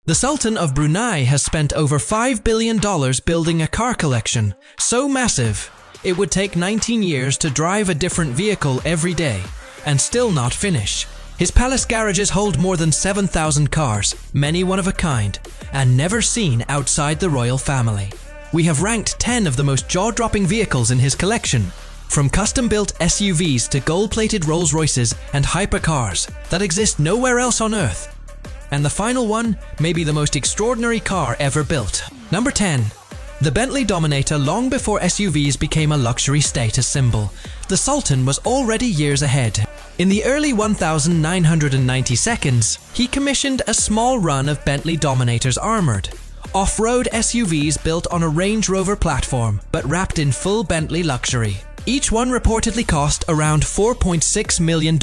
The Sultan of Brunei has spent over $5 billion building a car collection, so massive, it would take 19 years to drive a different vehicle every day, and still not finish. His palace garages hold more than 7,000 cars, many one of a kind, and never seen outside the royal family. We have ranked 10 of the most jaw-dropping vehicles in his collection, from custom-built SUVs to gold-plated Rolls-Royces and hypercars that exist nowhere else on Earth. And the final one may be the most extraordinary car ever built. Number 10. The Bentley Dominator. Long before SUVs became a luxury status symbol, the Sultan was already years ahead. In the early 1990 seconds, he commissioned a small run of Bentley Dominators armoured, off-road SUVs built on a Range Rover platform, but wrapped in full Bentley luxury. Each one reportedly cost around $4.6 million.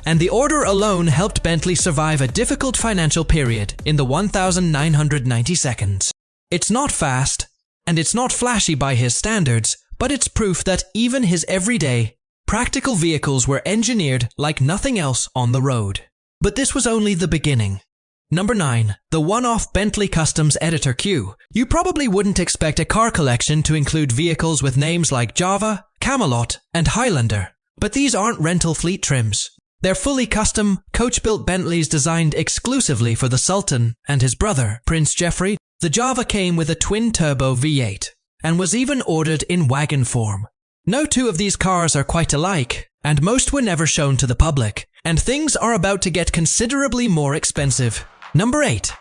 And the order alone helped Bentley survive a difficult financial period in the 1990 seconds. It's not fast, and it's not flashy by his standards, but it's proof that even his everyday, practical vehicles were engineered like nothing else on the road. But this was only the beginning. Number 9. The one-off Bentley Customs Editor Q. You probably wouldn't expect a car collection to include vehicles with names like Java, Camelot, and Highlander. But these aren't rental fleet trims. They're fully custom, coach-built Bentleys designed exclusively for the Sultan and his brother, Prince Geoffrey. The Java came with a twin-turbo V8 and was even ordered in wagon form. No two of these cars are quite alike, and most were never shown to the public, and things are about to get considerably more expensive. Number 8.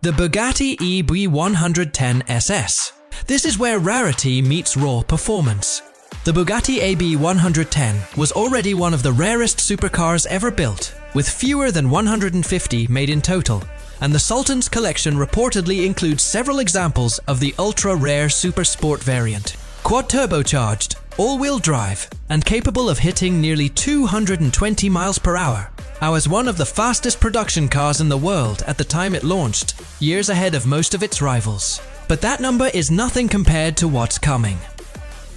The Bugatti EB110 SS. This is where rarity meets raw performance. The Bugatti AB110 was already one of the rarest supercars ever built, with fewer than 150 made in total, and the Sultan's collection reportedly includes several examples of the ultra-rare super sport variant. Quad-turbocharged, all-wheel drive, and capable of hitting nearly 220 miles per hour. I was one of the fastest production cars in the world at the time it launched, years ahead of most of its rivals. But that number is nothing compared to what's coming.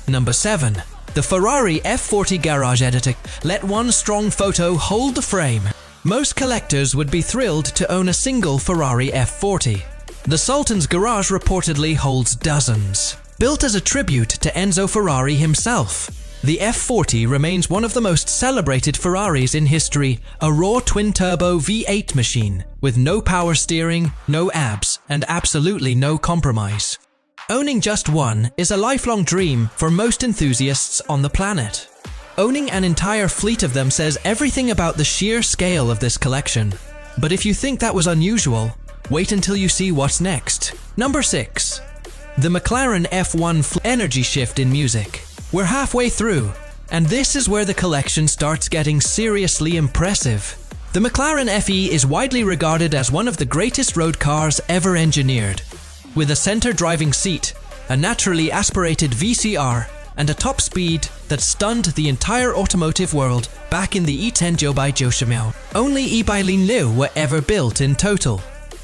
Number 7. The Ferrari F40 Garage Editor. Let one strong photo hold the frame. Most collectors would be thrilled to own a single Ferrari F40. The Sultan's garage reportedly holds dozens. Built as a tribute to Enzo Ferrari himself, the F40 remains one of the most celebrated Ferraris in history, a raw twin-turbo V8 machine with no power steering, no abs, and absolutely no compromise. Owning just one is a lifelong dream for most enthusiasts on the planet. Owning an entire fleet of them says everything about the sheer scale of this collection. But if you think that was unusual, wait until you see what's next. Number 6. The McLaren F1 Energy Shift in music. We're halfway through, and this is where the collection starts getting seriously impressive. The McLaren FE is widely regarded as one of the greatest road cars ever engineered. With a center driving seat, a naturally aspirated VCR, and a top speed that stunned the entire automotive world back in the E10 Jobai Joshimao. Only E-Bailin Liu were ever built in total.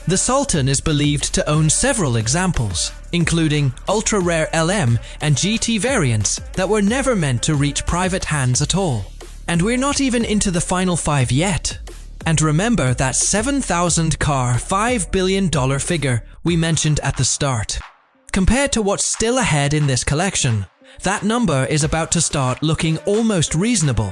The Sultan is believed to own several examples, including ultra-rare LM and GT variants that were never meant to reach private hands at all. And we're not even into the final 5 yet. And remember that 7,000 car $5 billion figure we mentioned at the start. Compared to what's still ahead in this collection, that number is about to start looking almost reasonable.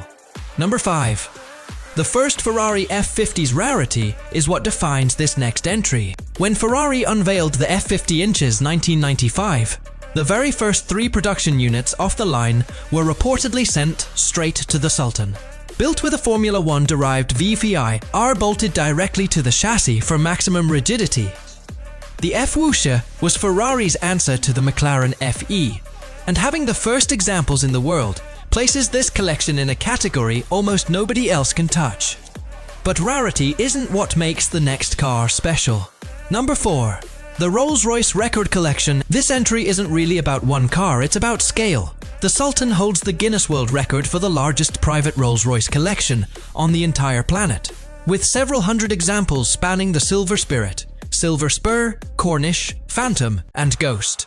Number 5. The first Ferrari F50's rarity is what defines this next entry. When Ferrari unveiled the F50 inches 1995, the very first 3 production units off the line were reportedly sent straight to the Sultan. Built with a Formula 1 derived VVI are bolted directly to the chassis for maximum rigidity. The F-Wusha was Ferrari's answer to the McLaren FE, and having the first examples in the world places this collection in a category almost nobody else can touch. But rarity isn't what makes the next car special. Number 4. The Rolls-Royce Record Collection. This entry isn't really about one car, it's about scale. The Sultan holds the Guinness World Record for the largest private Rolls-Royce collection on the entire planet, with several hundred examples spanning the Silver Spirit, Silver Spur, Cornish, Phantom, and Ghost.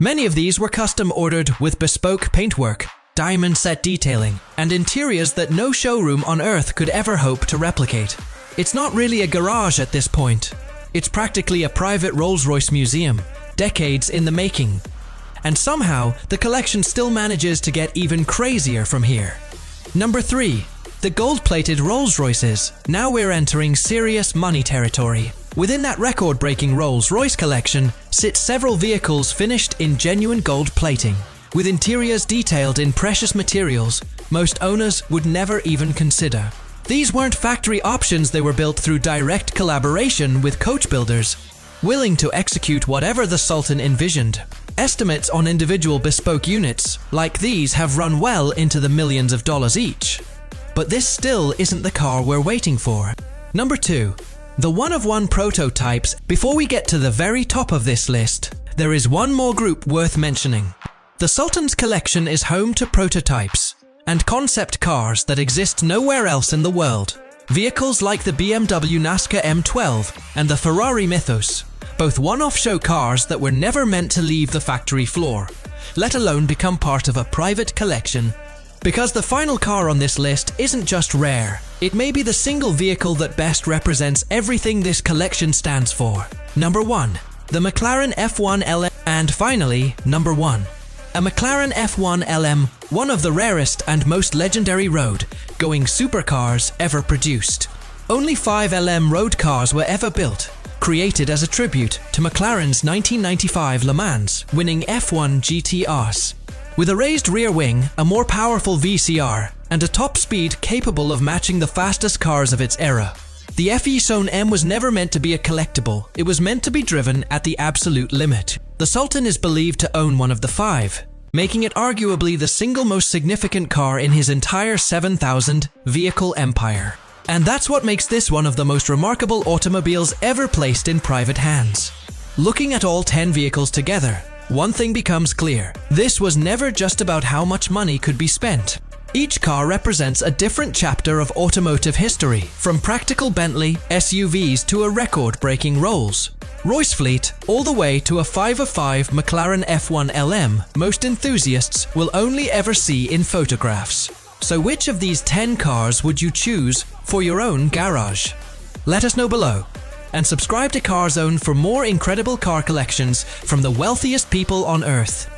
Many of these were custom ordered with bespoke paintwork, diamond set detailing, and interiors that no showroom on Earth could ever hope to replicate. It's not really a garage at this point. It's practically a private Rolls-Royce museum, decades in the making. And somehow, the collection still manages to get even crazier from here. Number 3. The gold-plated Rolls-Royces. Now we're entering serious money territory. Within that record-breaking Rolls-Royce collection sit several vehicles finished in genuine gold plating, with interiors detailed in precious materials most owners would never even consider. These weren't factory options, they were built through direct collaboration with coach builders, willing to execute whatever the Sultan envisioned. Estimates on individual bespoke units like these have run well into the millions of dollars each. But this still isn't the car we're waiting for. Number 2. The one-of-one prototypes. Before we get to the very top of this list, there is one more group worth mentioning. The Sultan's collection is home to prototypes and concept cars that exist nowhere else in the world. Vehicles like the BMW Nascar M12 and the Ferrari Mythos, both one-off show cars that were never meant to leave the factory floor, let alone become part of a private collection. Because the final car on this list isn't just rare, it may be the single vehicle that best represents everything this collection stands for. Number 1. The McLaren F1 LM. And finally, number 1. A McLaren F1 LM, one of the rarest and most legendary road-going supercars ever produced. Only 5 LM road cars were ever built, created as a tribute to McLaren's 1995 Le Mans winning F1 GTRs. With a raised rear wing, a more powerful VCR, and a top speed capable of matching the fastest cars of its era. The F1 M was never meant to be a collectible, it was meant to be driven at the absolute limit. The Sultan is believed to own one of the 5, making it arguably the single most significant car in his entire 7,000 vehicle empire. And that's what makes this one of the most remarkable automobiles ever placed in private hands. Looking at all 10 vehicles together, one thing becomes clear. This was never just about how much money could be spent. Each car represents a different chapter of automotive history, from practical Bentley SUVs to a record-breaking Rolls-Royce fleet, all the way to a 5/5 McLaren F1 LM most enthusiasts will only ever see in photographs. So which of these 10 cars would you choose for your own garage? Let us know below. And subscribe to CarZone for more incredible car collections from the wealthiest people on Earth.